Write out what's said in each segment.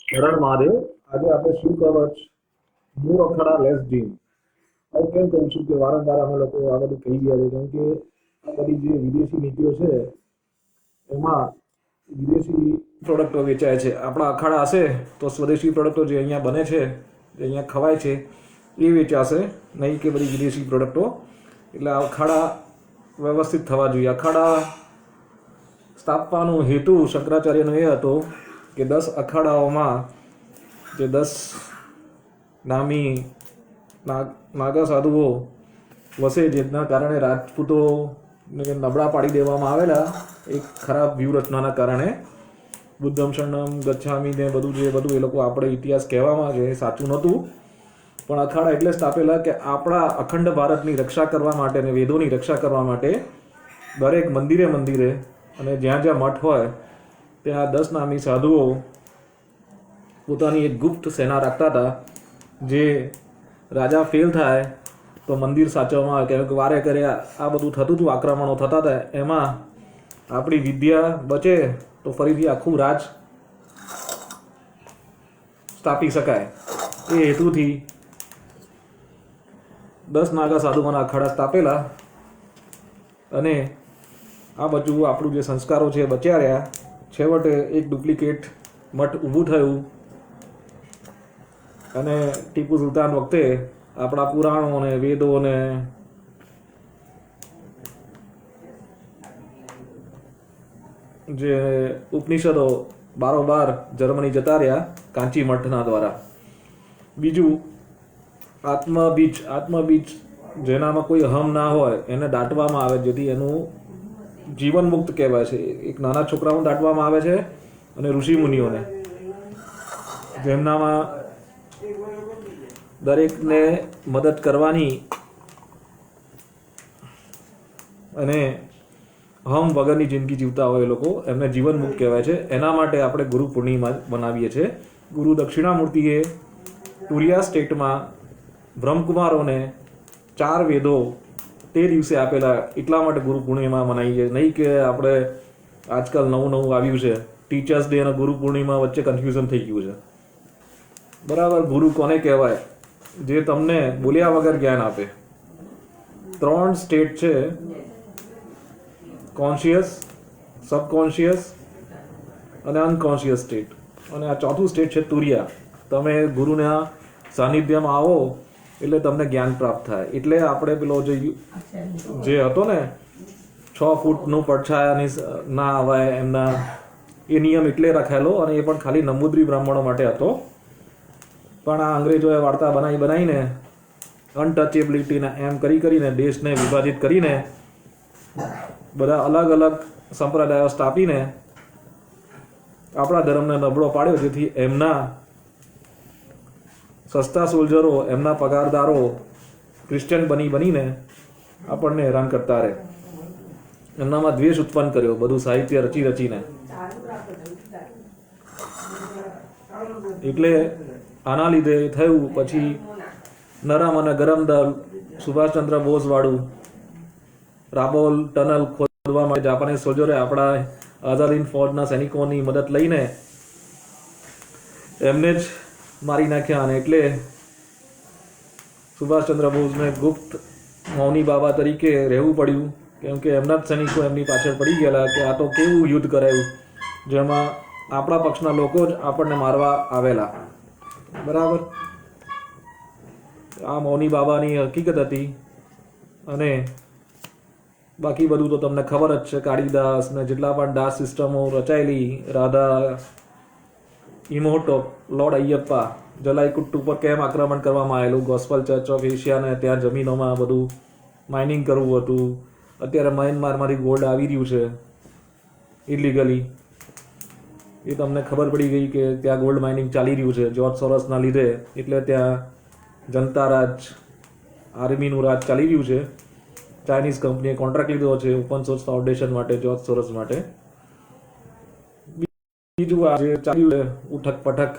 હરણ મહાદેવ. આજે આપણે શું કવચ મૂળ અખાડા લેસ ડ્રીમ. હું કેમ કહું છું કે વારંવાર અમે લોકો આ બધું કહી ગયા છે, કેમ કે આ બધી જે વિદેશી નીતિઓ છે એમાં વિદેશી પ્રોડક્ટો વેચાય છે. આપણા અખાડા હશે તો સ્વદેશી પ્રોડક્ટો જે અહીંયા બને છે, જે અહીંયા ખવાય છે, એ વેચાશે, નહીં કે બધી વિદેશી પ્રોડક્ટો. એટલે આ અખાડા વ્યવસ્થિત થવા જોઈએ. અખાડા સ્થાપવાનો હેતુ શંકરાચાર્યનો એ હતો કે 10 અખાડાઓમાં જે 10 નામી નાગા સાધુઓ વસે, જેના કારણે રાજપૂતોને નબળા પાડી દેવામાં આવેલા એક ખરાબ વ્યૂહરચનાના કારણે. બુદ્ધમ શરણમ ગચ્છામી ને બધું એ લોકો આપણે ઇતિહાસ કહેવામાં છે, એ સાચું નહોતું. પણ અખાડા એટલે સ્થાપેલા કે આપણા અખંડ ભારતની રક્ષા કરવા માટે અને વેદોની રક્ષા કરવા માટે દરેક મંદિરે અને જ્યાં જ્યાં મઠ હોય ત્યાં 10 નામી સાધુઓ પોતાની એક ગુપ્ત સેના રાખતા હતા. જે રાજા ફેલ થાય તો મંદિર સાચવવામાં આવે, કેમ કે વારે કરે આ બધું થતું હતું, આક્રમણો થતા હતા. એમાં આપણી વિદ્યા બચે તો ફરીથી આખું રાજ સ્થાપી શકાય. એ હેતુથી 10 નાગા સાધુઓના અખાડા સ્થાપેલા અને આ બધું આપણું જે સંસ્કારો છે બચ્યા રહ્યા. છેવટે એક ડુપ્લિકેટ મઠ ઊભું થયું અને ટીપુ સુલતાન વખતે આપણા પુરાણોને વેદોને જે ઉપનિષદો બારોબાર જર્મની જતા રહ્યા કાંચી મઠના દ્વારા. બીજું આત્મબીજ જેનામાં કોઈ અહમ ના હોય એને દાટવામાં આવે, જેથી એનું જીવન મુક્ત કહેવાય છે. એક નાના છોકરાઓને દાટવામાં આવે છે અને ઋષિ મુનિઓને, જેમનામાં દરેકને મદદ કરવાની અને અહમ વગરની જિંદગી જીવતા હોય એ લોકો, એમને જીવન મુક્ત કહેવાય છે. એના માટે આપણે ગુરુ પૂર્ણિમા બનાવીએ છીએ. ગુરુ દક્ષિણામૂર્તિએ ટુરિયા સ્ટેટમાં બ્રહ્મકુમારોને 4 વેદો તે દિવસે આપેલા, એટલા માટે ગુરુ પૂર્ણિમા મનાવીએ. નહીં કે આપણે આજકાલ નવું આવ્યું છે, ટીચર્સ ડે અને ગુરુ પૂર્ણિમા વચ્ચે કન્ફ્યુઝન થઈ ગયું છે. બરાબર, ગુરુ કોને કહેવાય? જે તમને બોલ્યા વગર જ્ઞાન આપે. 3 સ્ટેટ છે, કોન્શિયસ, સબકોન્શિયસ અને અનકોન્શિયસ સ્ટેટ. અને આ 4થું સ્ટેટ છે તુરિયા. તમે ગુરુના સાનિધ્યમાં આવો એટલે તમને જ્ઞાન પ્રાપ્ત થાય. એટલે આપણે પેલો જે હતો ને 6 ફૂટનું પડછાયાની ના આવાય એમના, એ નિયમ એટલે રખાયેલો, અને એ પણ ખાલી નમૂદ્રી બ્રાહ્મણો માટે હતો. પણ આ અંગ્રેજોએ વાર્તા બનાવીને અનટચેબિલિટીના એમ કરીને દેશને વિભાજિત કરીને બધા અલગ અલગ સંપ્રદાયો સ્થાપીને આપણા ધર્મને નબળો પાડ્યો, જેથી એમના સસ્તા સોલ્જરો, એમના પગારદારો ક્રિશ્ચિયન બનીને આપણને હેરાન કરતા રહે. એમનામાં દ્વેષ ઉત્પન્ન કર્યો, બધું સાહિત્ય રચીને. એટલે આના લીધે થયું. પછી નરમ અને ગરમ દળ, સુભાષચંદ્ર બોઝ વાળું રાબોલ ટનલ ખોદવા માટે જાપાનીઝ સોલ્જરોએ આપણા આઝાદ હિન્દ ફૌજના સૈનિકોની મદદ લઈને એમને જ મારી નાખ્યા. અને એટલે સુભાષચંદ્ર બોઝને ગુપ્ત મૌની બાબા તરીકે રહેવું પડ્યું, કેમ કે એમના જ સૈનિકો એમની પાછળ પડી ગયેલા કે આ તો કેવું યુદ્ધ કરાયું, જેમાં આપણા પક્ષના લોકો જ આપણને મારવા આવેલા. બરાબર, આ મૌની બાબાની હકીકત હતી. અને બાકી બધું તો તમને ખબર જ છે. કાળીદાસ ને જેટલા પણ દાસ સિસ્ટમો રચાયેલી, રાધા, ઇમોટો, લોર્ડ અયપ્પા, જલાઈકુટ્ટુ પર કેમ આક્રમણ કરવામાં આવેલું, ગોસ્પલ ચર્ચ ઓફ એશિયાને ત્યાં જમીનોમાં બધું માઇનિંગ કરવું હતું. અત્યારે મ્યાનમારમાંથી ગોલ્ડ આવી રહ્યું છે ઇલીગલી, એ તમને ખબર પડી ગઈ કે ત્યાં ગોલ્ડ માઇનિંગ ચાલી રહ્યું છે જ્યોર્જ સોરોસના લીધે. એટલે ત્યાં જનતા રાજ, આર્મીનું રાજ ચાલી રહ્યું છે. ચાઇનીઝ કંપનીએ કોન્ટ્રાક્ટ લીધો છે ઓપન સોર્સ ફાઉન્ડેશન માટે, જ્યોર્જ સોરોસ માટે. બીજું આ જે ચાલ્યું છે ઉઠક પઠક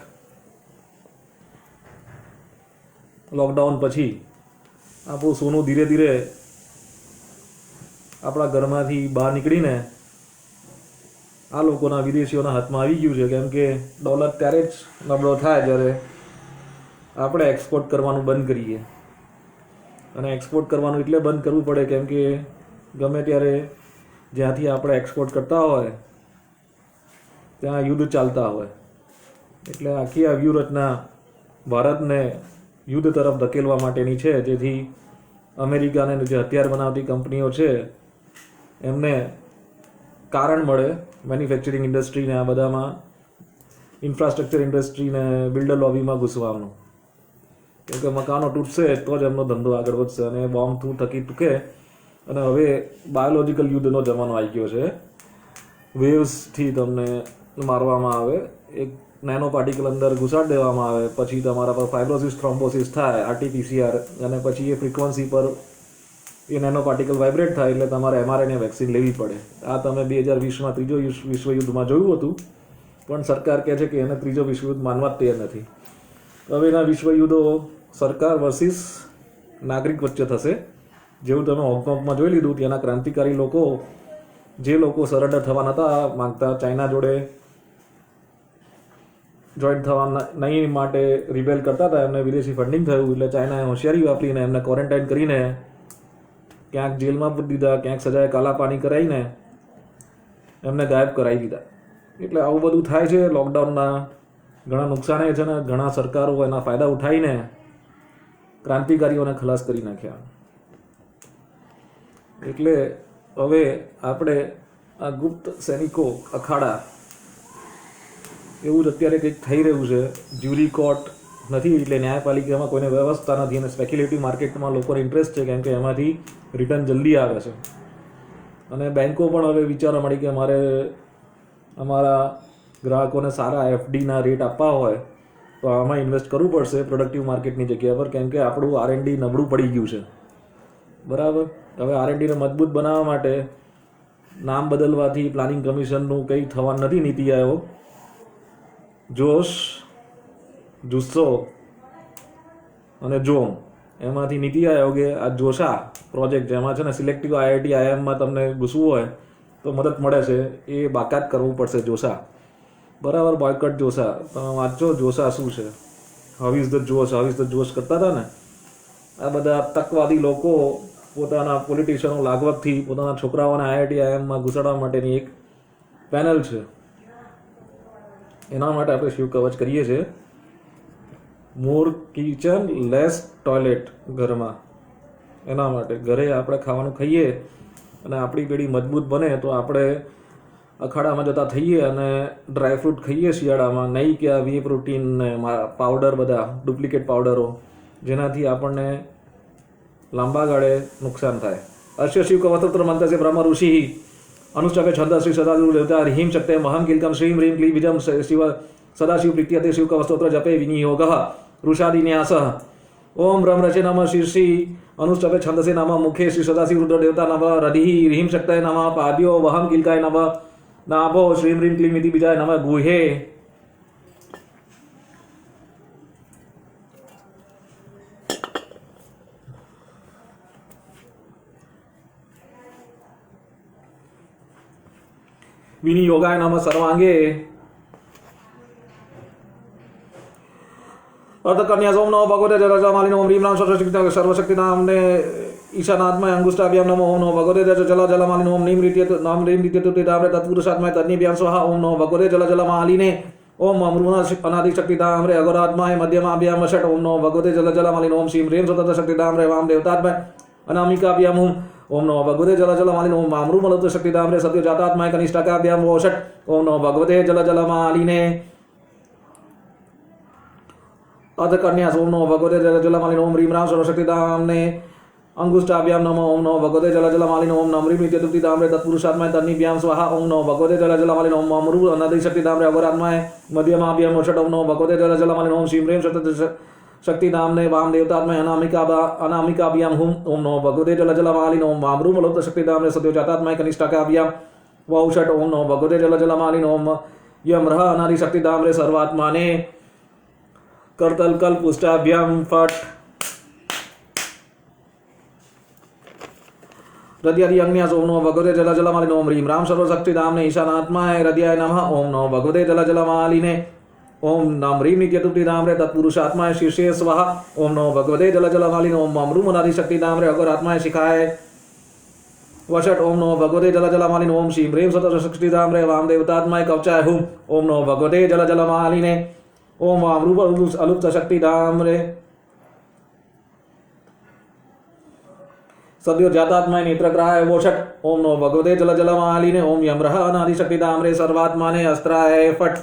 લોકડાઉન પછી, આપણું સોનું ધીરે ધીરે આપણા ઘરમાંથી બહાર નીકળીને આ લોકોના વિદેશીઓના હાથમાં આવી ગયું છે, કેમ કે ડોલર ત્યારે જ નબળો થાય જ્યારે આપણે એક્સપોર્ટ કરવાનું બંધ કરીએ. અને એક્સપોર્ટ કરવાનું એટલે બંધ કરવું પડે કેમ કે ગમે ત્યારે જ્યાંથી આપણે એક્સપોર્ટ કરતા હોય ત્યાં યુદ્ધ ચાલતા હોય. એટલે આખી આ વ્યૂહરચના ભારતને યુદ્ધ તરફ ધકેલવા માટેની છે, જેથી અમેરિકાને જે હથિયાર બનાવતી કંપનીઓ છે એમને કારણ મળે મેન્યુફેક્ચરિંગ ઇન્ડસ્ટ્રીને આ બધામાં ઇન્ફ્રાસ્ટ્રક્ચર ઇન્ડસ્ટ્રીને બિલ્ડર લોબીમાં ઘૂસવાનું. કેમ કે મકાનો તૂટશે તો જ એમનો ધંધો આગળ વધશે અને બોમ્બ થકી તૂકે. અને હવે બાયોલોજિકલ યુદ્ધનો જમાનો આવી ગયો છે. વેવ્સથી તમને મારવામાં આવે, એક નેનો પાર્ટિકલ અંદર ઘુસાડી દેવામાં આવે, પછી તમારા પર ફાઇબ્રોસિસ થ્રોમ્બોસિસ થાય આરટીપીસીઆર, અને પછી એ ફ્રિકવન્સી પર એ નેનો પાર્ટિકલ વાઇબ્રેટ થાય એટલે તમારે એમઆરએનએ વેક્સિન લેવી પડે. આ તમે 2020માં ત્રીજો વિશ્વયુદ્ધમાં જોયું હતું, પણ સરકાર કહે છે કે એને ત્રીજો વિશ્વયુદ્ધ માનવા જ તૈયાર નથી. હવેના વિશ્વયુદ્ધો સરકાર વર્સિસ નાગરિક વચ્ચે થશે. જેવું તમે હોંગકોંગમાં જોઈ લીધું, ત્યાંના ક્રાંતિકારી લોકો, જે લોકો સરેન્ડર થવા નહોતા માંગતા, ચાઇના જોડે જોઈન્ટ થવા નહીં માટે રિબેલ કરતા હતા, એમને વિદેશી ફંડિંગ થયું એટલે ચાઇનાએ હોશિયારી વાપરીને એમને ક્વોરન્ટાઇન કરીને ક્યાંક જેલમાં પૂરી દીધા, ક્યાંક સજાએ કાલા પાણી કરાવીને એમને ગાયબ કરાવી દીધા. એટલે આવું બધું થાય છે. લોકડાઉનના ઘણા નુકસાન છે ને ઘણા સરકારો એના ફાયદા ઉઠાવીને ક્રાંતિકારીઓને ખલાસ કરી નાખ્યા. એટલે હવે આપણે આ ગુપ્ત સૈનિકો અખાડા એવું જ અત્યારે કંઈક થઈ રહ્યું છે. જ્યુરી કોર્ટ નથી એટલે ન્યાયપાલિકામાં કોઈને વ્યવસ્થા નથી અને સ્પેક્યુલેટિવ માર્કેટમાં લોકોને ઇન્ટરેસ્ટ છે કેમ કે એમાંથી રિટર્ન જલ્દી આવે છે. અને બેન્કો પણ હવે વિચારવા મળી કે મારે અમારા ગ્રાહકોને સારા એફડીના રેટ આપવા હોય તો આમાં ઇન્વેસ્ટ કરવું પડશે પ્રોડક્ટિવ માર્કેટની જગ્યા પર, કેમ કે આપણું આરએનડી નબળું પડી ગયું છે. બરાબર. હવે આરએનડીને મજબૂત બનાવવા માટે નામ બદલવાથી પ્લાનિંગ કમિશનનું કંઈ થવાનું નથી. નીતિ આયોગ, જોશ, જુસ્સો અને જોમ, એમાંથી નીતિ આયોગે આ જોશા પ્રોજેક્ટ જેમાં છે ને સિલેક્ટિવ આઈઆઈટી આઈઆઈએમમાં તમને ઘૂસવું હોય તો મદદ મળે છે, એ બાકાત કરવું પડશે. જોશા, બરાબર, બોયકટ જોશા. તમે વાંચો જોશા શું છે, હાઉ ઇઝ ધ જોશ કરતા હતા ને આ બધા તકવાદી લોકો. પોતાના પોલિટિશિયનો લાગવગથી પોતાના છોકરાઓને આઈઆઈટી આઈઆઈએમમાં ઘૂસાડવા માટેની એક પેનલ છે. એના માટે આપણે શિવ કવચ કરીએ છીએ. મોર કિચન લેસ ટોયલેટ ઘરમાં. એના માટે ઘરે આપણે ખાવાનું ખાઈએ અને આપણી પેઢી મજબૂત બને તો આપણે અખાડામાં જતા થઈએ અને ડ્રાયફ્રૂટ ખાઈએ શિયાળામાં, નહીં કે આ વી પ્રોટીન ને પાવડર, બધા ડુપ્લિકેટ પાવડરો, જેનાથી આપણને લાંબા ગાળે નુકસાન થાય. અશ્ય શિવ કવસ્ત્ર મંત્ર છે બ્રહ્મ ઋષિ અનુષ્ટભે છંદ શ્રી સદાશિવ દેવતા હ્રીમ શક્તે મહમ કિલકમ શ્રીમ હ્રીમ ક્લી બીજમ શિવ સદાશિવ પ્રીત્યતે શિવ કવસ્ત્ર જપે વિનિયોગ ઋષાદિન્યાસ. ઓમ બ્રહ્મ રચે નમ શ્રી અનુષ્ટભે છંદસે નમ મુખે શ્રી સદાશિવ રુદ્ર દેવતા નમ રધિ હ્રીમ શક્તે નમ પાદ્યો વહમ કિલકાય નમ નાભો શ્રીમ હ્રીમ ક્લીમ ઇતિ બીજાય નમ ગુહે. વિનિયોગાય નમ સર્વાંગે. અર્ધકન્યા સોમ નમો ભગવતે જલજમાલિનો ઓમ રીમ રામ સર્વશક્તિ નામને ઈશાનાત્મય અંગુષ્ટાભ્યામ નમો ઓમ નમો ભગવતે જલજમાલિનો ઓમ નીમ રીત્ય નામ રીમ રીત્ય તુતિતામ્રે તત્પુરુષાત્મય તન્નિભ્યામ સ્વાહા. ઓમ નમો ભગવતે જલજમાલિને ઓમ અમૃણ અનાદિશક્તિતામ્રે અઘોરાત્માય મધ્યમાભ્યામ ષટ. ઓમ નમો ભગવતે જલજમાલિનો ઓમ શ્રીમ રેમ સ્વતંત્ર શક્તિતામ્રે વામ દેવતાત્મય અનામિકાભ્યામ ઓમ. ઓમ નમો ભગવતે જલજલમાલિનો ઓમ અમૃમલત્વ શક્તિતામ્રે સત્ય જાતાત્માય કનિષ્ઠકાભ્યામ ષટ. ઓમ નમો ભગવતે જલજલમાલિને અર્ધકન્યા ઓમ નમો ભગવતે જલજલમાલિનો ઓમ રીમ રામ સર્વશક્તિતામ્ને અંગુષ્ટાભ્યામ નમો. ઓમ નમો ભગવતે જલજલમાલિનો ઓમ નમરીમ નિત્યતુતિતામ્રે તત્પુરુષાત્માય તન્નિભ્યામ સ્વાહા. ઓમ નમો ભગવતે જલજલમાલિનો ઓમ અમૃ અનાદિશક્તિતામ્રે અઘોરાત્માય મધ્યમાભ્યામ ષટ. ઓમ નમો ભગવતે જલજલમાલિનો ઓમ શ્રીમ રેમ સતત શક્તિનામને વામ દેવતાત્મય અનામિકાભ્યામ હુમ. ઓમ નમો ભગવતે જલજલમાલિનો ઓમ અમૃમલોત શક્તિતામ્રે સત્યો જાતાત્માય કનિષ્ઠકાભ્યામ વૌષટ. ઓમ નમો ભગવતે જલજલમાલિનો ઓમ યમ રહ અનાદિશક્તિતામ્રે સર્વાત્માને કરતલ કલ્પુષ્ટાભ્યામ ફટ. हृदयादि अग्न्यास ओम नमो भगवते जल जलमालिने ओम ह्रीं राम सर्वशक्तिधाम्ने ईशानात्माय हृदयाय नमः ओम नमो भगवते जल जलमालिने ओम नम ह्रीं नित्यतुप्तिधाम्रे तत्पुरुषात्माय शीर्षे स्वाहा ओम नमो भगवते जल जलमालिने ओम मम ह्रूमनादिशक्तिधाम्रे अघोरात्माय शिखाय वषट ओम नमो भगवते जल जलमालिने ओम श्रीं ह्रीं सतशक्तिधाम्रे वामदेवतात्माय कवचाय हुम ओम नमो भगवते जल जलमालिने ओम वाम रूप अलुप्त शक्तिधाम्रे सद्यो जातात्माय नेत्रग्रहाय वोषट ओम नमो भगवते जल जलमालिने ओम यमरह अनादिशक्तिधाम्रे सर्वात्माने अस्त्राय फट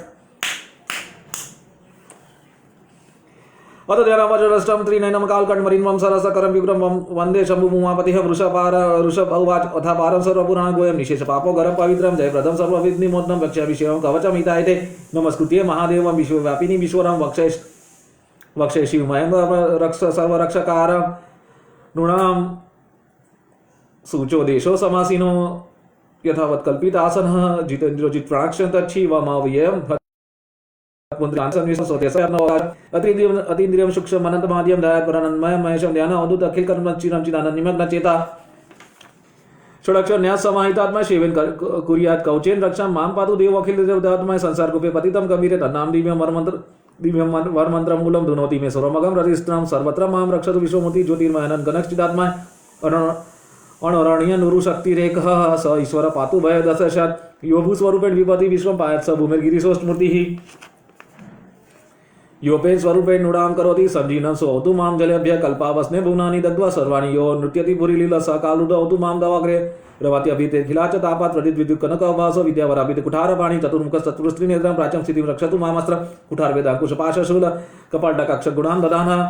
अथ ध्यानमजरष्टम त्रिनयनम कालकण्डमरिन्वं सरसकरं विग्रहं वन्दे शम्भुमुमापतिः वृषभ उवाच अथा पारं सर्वपुराण गोयं निशेष पापो गरं पवित्रं जयप्रदं सर्वविघ्निमोदनं वक्ष्याभिषेकं कवचमितायते नमस्कृत्ये महादेवं विश्वव्यापिनी विश्वरं वक्षे शिवमयं रक्ष सर्वरक्षकारं नृणां सूचो देशो समासीनो यथावत् कल्पितासनः जितेन्द्रो जित्प्राक्षं तच्छिवमव्ययम् अतीन्द्रियं सूक्ष्म अनंतमाद्यम दयापरानंदमय महेशम ध्यान अवधूत अखिल कर्म चिरम चिदानंद निमग्न चेता षडक्षर न्यास समाहितात्मा सेवन कुर्यात् कौचेन रक्षां मां पातु देव अखिल देवतात्मय संसार कुपे पतितं गंभीरे तन्नाम दिव्यं वरमंत्रं मूलं धुनोति मे सर्वमगं रजिस्त्रं सर्वत्र मां रक्षतु विश्वमूर्ति ज्योतिर्मयनं गणश्चिदात्मा अणरणीय नुरु शक्तिरेकः स ईश्वर पातु भय दशशत यो भूस्वरूपेण विभति विश्वं पायत् स भूमिर्गिरिशोऽस्मृतिः योपेन स्वरूपेण नूडां करोति सञ्जीनं सोऽवतु मां जलेभ्यः कल्पावस्ने भुवनानि दग्ध्वा सर्वाणि यो नृत्यति पुरीलीला स कालुदवतु मां दवाग्रे रवति अभिते खिलाच तापात् प्रदित विद्युत् कनकभासो विद्यावराभिते कुठारपाणि चतुर्मुखस्तत्पुरुस्त्रीनेत्रं प्राच्यं स्थितिं रक्षतु मामस्त्रं कुठारवेदाङ्कुशपाशशूल कपालडकाक्षगुणान् दधानः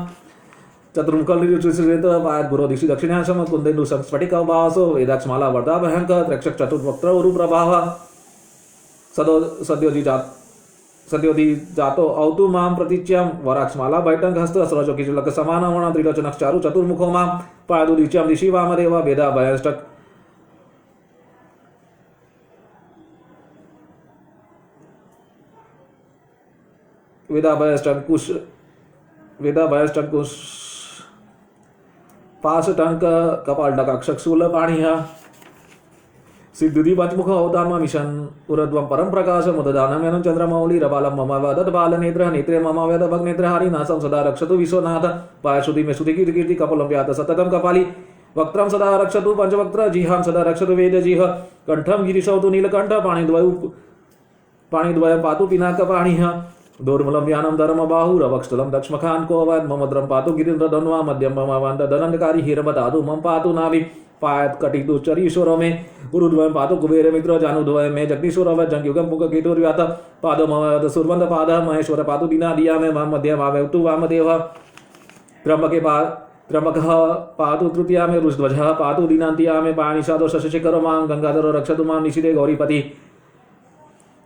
चतुर्मुखलिरुचिश्रेत पायत् गुरो दिशि दक्षिणाशम कुन्देन्दु स्फटिकभासो वेदाक्षमाला वर्धाभयङ्क त्र्यक्षक चतुर्वक्त्र उरुप्रभावः सद्योदि जातो अवतु मां प्रतीच्यां वराक्षमाला बैठक हस्त सरचोकिलक समानवण त्रिलोचनक्षारु चतुर्मुखो मां पायतु दिच्यां दिशि वामदेव वेदा भयष्टक वेदा भयष्टकुश पाशटंक कपालडकाक्षक शूलपाणिः सिद्धि पंचमुख अवतार मिशन उरध्वं परम प्रकाश मुददानमेनं चंद्रमौली रबालं मम वदत बालनेत्र नेत्रे मम वेद भग्नेत्र हरिनासं सदा रक्षतु विश्वनाथ पायश्रुति मे श्रुति कीर्ति कपलं व्यात सततं कपाली वक्त्रं सदा रक्षतु पंचवक्त्र जिहां सदा रक्षतु वेदजिह कंठं गिरिशौतु नीलकंठ पाणिद्वयं पातु पिनाकपाणिः दोर्मलं यानं धर्मबाहुरवक्षलं दक्ष्मखान् कोवत् मम द्रं पातु गिरीन्द्रधन्वा मध्यं मम वन्ददनङ्कारी हिरवतातु मम पातु नाभि पायत कटिदुचरीश्वरो मे गुरुद्वयं पातु कुबेर मित्र जानुद्वयं मे जगदीश्वरव जंग्युगं पुक केतुर्व्यात पादो मम सुरवंद पाद महेश्वर पातु दीनादिया मे मम मध्य भावतु वामदेव त्र्यंबकः पातु तृतीया मे वृषध्वजः पातु दीनान्तिया मे पाणिशादो शशिशिखरो मां गंगाधरो रक्षतु मां निशिते गौरीपति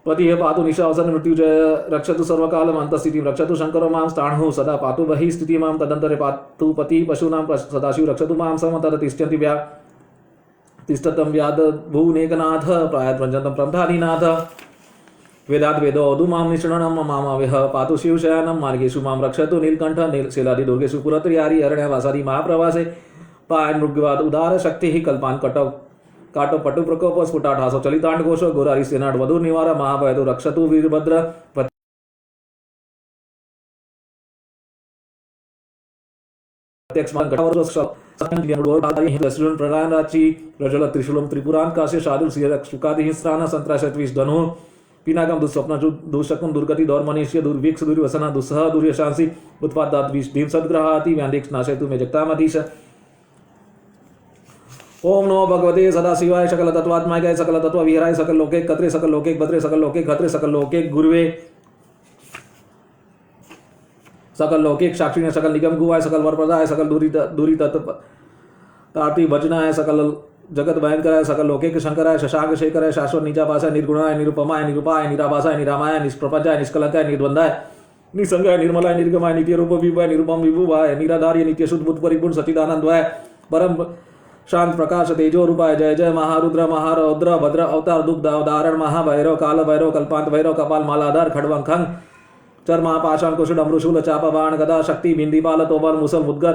पतिः पातु निशावसन मृत्युजय रक्षतु सर्वकालम् अन्तस्थितिं रक्षतु शंकरो मां स्थाणुः सदा पातु बहिः स्थितिः मां तदन्तरे पातु पति पशूनां सदाशिव रक्षतु मां समतः तिष्ठन्ति तिष्ठतं व्याद भुवनेकनाथ प्रायद्वञ्जन्तं प्रमथादिनाथ वेदाद् वेदो अवधु मां निष्णनं मामव्यः पातु शिवशयनं मार्गेषु मां रक्षतु नीलकण्ठ नीलशीलादि दुर्गेषु पुरत्रियारि अरण्यवासादि महाप्रवासे पायन् मृग्वाद उदार शक्तिः कल्पान् काटो पटु प्रकोप स्फुटाठासो चलितांड घोषो गोरारी सेनाड वधु निवार महाभयदु रक्षतु वीरभद्र प्रजल त्रिशूलम त्रिपुरान काश्य शादुल सुकादि स्नान संत्राशत्विष धनु पिनाकम दुस्वप्न दुशकुन दुर्गति दौर्मनीष्य दुर्भिक्ष दुर्व्यसना दुस्सह दुर्यशांसी उत्पादात विष भीम सद्ग्रहाति व्यांदिक्ष नाशयतु मे जगतामधीश ओम नमो भगवते सदाशिवाय सकल तत्वात्माय सकल तत्व विहराय सकल लोके कत्रे सकल लोके भद्रे सकल लोके खत्रे सकल लोके गुरुवे सकल लोके साक्षिणे सकल निगम गुवाय सकल वरप्रदाय सकल दूरी ताति भजनाय सकल जगत भयंकराय सकल लोके शंकराय शशांक शेखराय शाश्वत निजापासाय निर्गुणाय निरुपमाय निरूपाय निराभासाय निरामाय निष्प्रपंचाय निष्कलंकाय निर्द्वंदाय निसंगाय निर्मलाय निर्गमाय नित्य रूप विभवाय निरुपम विभुवाय निराधार्य नित्य शुद्ध बुद्ध परिपूर्ण सच्चिदानंदवाय परम शांत प्रकाश तेजो रूपाय जय जय महारुद्र महारौद्र भद्र अवतार दुग्ध अवधारण महाभैरव काल भैरव कल्पांत भैरव कपाल मालाधार खड़वंग खंग चर्मा पाषाण कुशुड अमृशूल चाप बाण गदा शक्ति बिंदी बाल तोबर मुसल मुद्गर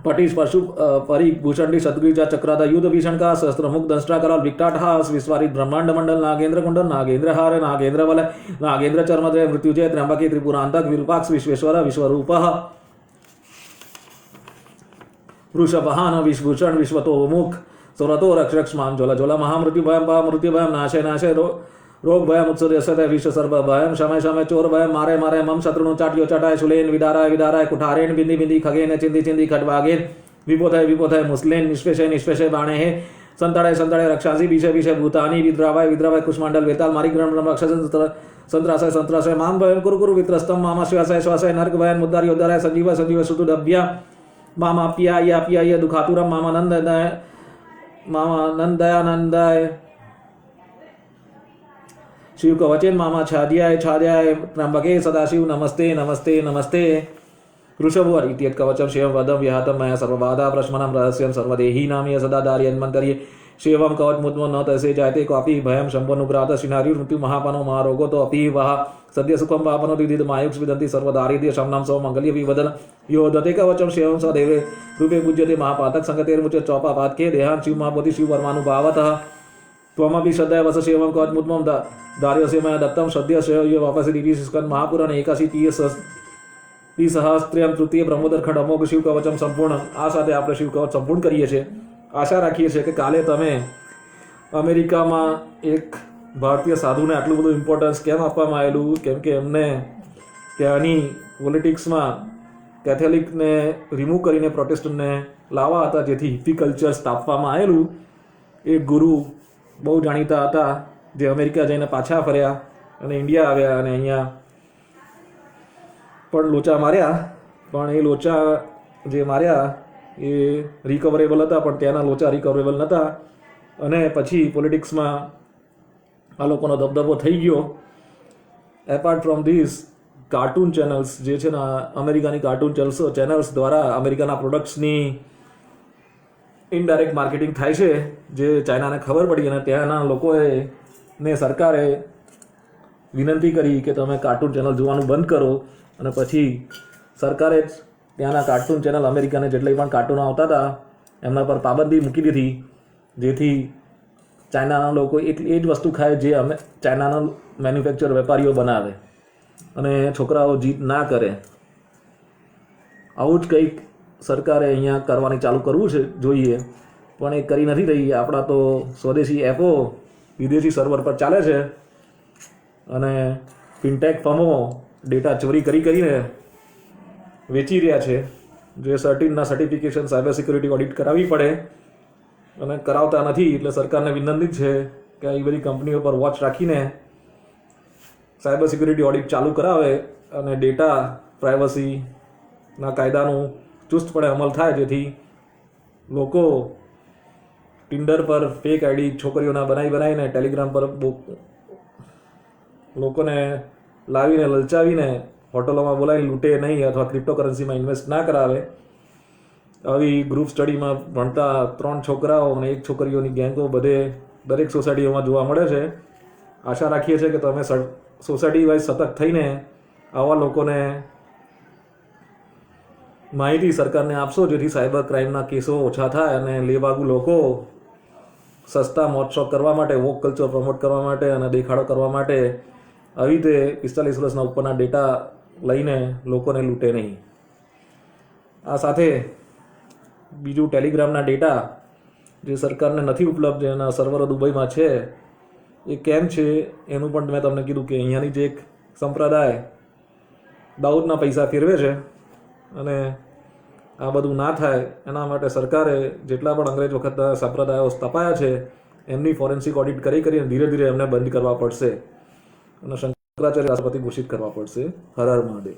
पटिश पशु परिभूषण सदगुजा चक्रादा युद्ध भीषण का सहस्त्रमुख दंष्टा कराल विकटाटहास विस्वारित ब्रह्मांड मंडल नागेंद्र कुंडल नागेंद्र हार नागेंद्र वलय नागेंद्र चर्मद्रय मृत्युजय त्र्यंबके त्रिपुरांतक विरूपाक्ष विश्वेश्वर विश्वरूपः वृषभहान विश्वभूषण विश्वतोमुख सुरतो रक्षक्ष माम ज्वला ज्वला महामृत्यु भयम मृत्यु भयम नाशय नाशय रोग भयम उत्सुर्यसत विश्व सर्व भयम शमय शमय चोर भयम मारे मारे मम शत्रुनु चाट्यो चटाय शुलेन विदाराय विदाराय कुठारेण बिंदी बिंदी खगेन चिंदी चिंदी खडवागेन विपोथय विपोथय मुस्लेन निष्पेषय निष्पेषय बाणे हे संतड़य संतड़य रक्षासी विषय विषय भूतानि विद्रावय विद्रावय कुष्मांडल वेताल मारी ग्रहण रक्षस संत्रासय संत्रासय माम भयम कुरु कुरु वित्रस्तम मामा श्वासय श्वासय नरक भयन मुद्दार योद्धाराय संजीव संजीव सुतुदभ्या मामा पियाय पियाय दुखातुरम मामा नंदयानंदाय शिव कवचेन मामा छाद्याय छाद्याय त्र्यंबके सदाशिव नमस्ते नमस्ते नमस्ते वृषभवर इत्येत कवचम शिवम वदम विहातम मया सर्वबाधा प्रश्मनम रहस्यम सर्वदेहीनाम य सदा दार्यन्मन्तर्ये शिवम कवच मुद्मो न तैसे जायते क्वापि भयम शंभनुग्रात शिनारि मृत्यु महापनो महारोगो तो अपि वह सद्य सुखम वापनो दिदिद मायुक्ष विदन्ति सर्वदारिद्र्य शमनम सौ मंगल्य विवदन यो दते कवचम शिवम सदेवे रूपे पूज्यते महापातक संगतेर्मुच्य चौपापात के देहान शिव महापोति शिव वर्मानुभावतः त्वमपि श्रद्धया वस शिवम कवच मुद्मम दार्यस्य मया दत्तम श्रद्धया शिव वापस दिव्य स्कंद महापुराण 81 સહસ્ત્રમ તૃતીય બ્રહ્મોદર ખંડ અમોઘ શિવ કવચમ સંપૂર્ણ આ સાથે આપણે શિવ કવચ સંપૂર્ણ કરીએ છીએ આશા રાખીએ છીએ કે કાલે તમે અમેરિકામાં એક ભારતીય સાધુને આટલું બધું ઇમ્પોર્ટન્સ કેમ આપવામાં આવેલું કેમ કે એમને ત્યાંની પોલિટિક્સમાં કેથોલિકને રિમૂવ કરીને પ્રોટેસ્ટન્ટને લાવવા હતા જેથી હિપ્પી કલ્ચર સ્થાપવામાં આવેલું એક ગુરુ બહુ જાણીતા હતા જે અમેરિકા જઈને પાછા ફર્યા અને ઇન્ડિયા આવ્યા અને અહીંયા પણ લોચા માર્યા પણ એ લોચા જે માર્યા એ રિકવરેબલ હતા પણ ત્યાંના લોચા રિકવરેબલ નહોતા અને પછી પોલિટિક્સમાં આ લોકોનો દબદબો થઈ ગયો. Apart from this cartoon channels જે છે ને અમેરિકાની કાર્ટૂન ચેનલ્સ દ્વારા અમેરિકાના પ્રોડક્ટ્સની ઇનડાયરેક્ટ માર્કેટિંગ થાય છે જે ચાઇનાને ખબર પડી અને ત્યાંના લોકોએ ને સરકારે વિનંતી કરી કે તમે કાર્ટૂન ચેનલ જોવાનું બંધ કરો અને પછી સરકારે જ ત્યાંના કાર્ટૂન ચેનલ અમેરિકાને જેટલી પણ કાર્ટૂનો આવતા હતા એમના પર પાબંદી મૂકી દીધી જેથી ચાઇનાના લોકો એ જ વસ્તુ ખાય જે અમે ચાઇનાના મેન્યુફેક્ચર વેપારીઓ બનાવે અને છોકરાઓ જીત ના કરે. આવું જ કંઈક સરકારે અહીંયા કરવાની ચાલુ કરવું છે જોઈએ પણ એ કરી નથી રહી. આપણા તો સ્વદેશી એપો વિદેશી સર્વર પર ચાલે છે અને ફિનટેક ફર્મો ડેટા ચોરી કરીને વેચી રહ્યા છે જે સર્ટિફિકેશન સાયબર સિક્યુરિટી ઓડિટ કરાવવી પડે અને કરાવતા નથી એટલે સરકારને વિનંતી છે કે આવી બધી કંપનીઓ પર વોચ રાખીને સાયબર સિક્યુરિટી ઓડિટ ચાલુ કરાવે અને ડેટા પ્રાઇવસીના કાયદાનું ચુસ્તપણે અમલ થાય જેથી લોકો ટિન્ડર પર ફેક આઈડી છોકરીઓના બનાવીને ટેલિગ્રામ પર લોકોને લાવીને લલચાવીને હોટલોમાં બોલાવીને લૂંટે નહીં અથવા ક્રિપ્ટોકરન્સીમાં ઇન્વેસ્ટ ના કરાવે. આવી ગ્રુપ સ્ટડીમાં ભણતા 3 છોકરાઓ અને 1 છોકરીઓની ગેંગો બધે દરેક સોસાયટીઓમાં જોવા મળે છે. આશા રાખીએ છીએ કે તમે સોસાયટી વાઇઝ સતર્ક થઈને આવા લોકોને માહિતી સરકારને આપશો જેથી સાયબર ક્રાઇમના કેસો ઓછા થાય અને લેવાગુ લોકો સસ્તા મોજ શોખ કરવા માટે વોક કલ્ચર પ્રમોટ કરવા માટે અને દેખાડો કરવા માટે આવી રીતે 45 વર્ષના ઉપરના ડેટા લઈને લોકોને લૂંટે નહીં. આ સાથે બીજું ટેલિગ્રામના ડેટા જે સરકારને નથી ઉપલબ્ધ એના સર્વરો દુબઈમાં છે એ કેમ છે એનું પણ મેં તમને કીધું કે અહીંયાની જે એક સંપ્રદાય દાઉદના પૈસા ફેરવે છે અને આ બધું ના થાય એના માટે સરકારે જેટલા પણ અંગ્રેજ વખતના સંપ્રદાયો સ્થપાયા છે એમની ફોરેન્સિક ઓડિટ કરીને ધીરે ધીરે એમને બંધ કરવા પડશે અને શંકરાચાર્ય રાષ્ટ્રપતિ ઘોષિત કરવા પડશે. હર હર મહાદેવ.